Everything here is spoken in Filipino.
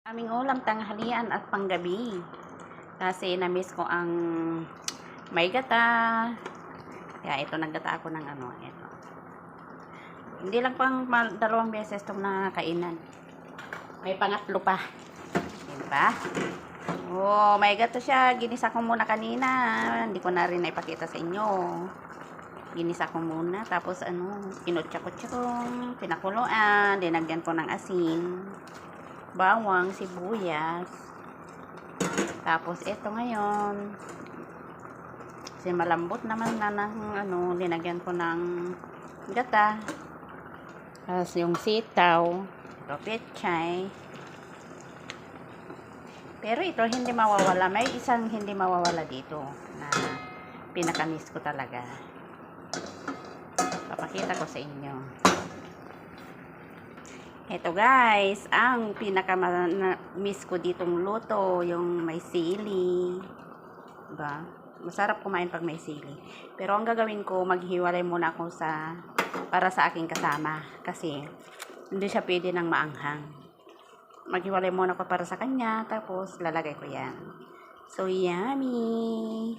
Aming ulam tanghalian at panggabi. Kasi na-miss ko ang may gata. Kaya ito, naggata ako ng ito. Hindi lang pang dalawang beses itong nakakainan. May pangatlo pa. Diba? Oh, may gata siya. Ginisa ko muna kanina. Hindi ko na rin naipakita sa inyo. Ginisa ko muna. Tapos kinutsa-kutsa ko. Pinakuluan. Dinagyan ko ng asin. Bawang, sibuyas. Tapos ito ngayon. Kasi malambot naman na ng linagyan ko ng gata. Tapos yung sitaw, ito pechay. Pero ito hindi mawawala. May isang hindi mawawala dito na pinakamiss ko talaga. Papakita ko sa inyo. Ito guys, ang pinaka-miss ko ditong luto, yung may sili. Diba? Masarap kumain pag may sili. Pero ang gagawin ko, maghiwalay muna ako para sa aking kasama. Kasi, hindi siya pwede ng maanghang. Maghiwalay muna ako para sa kanya, tapos lalagay ko yan. So, yummy!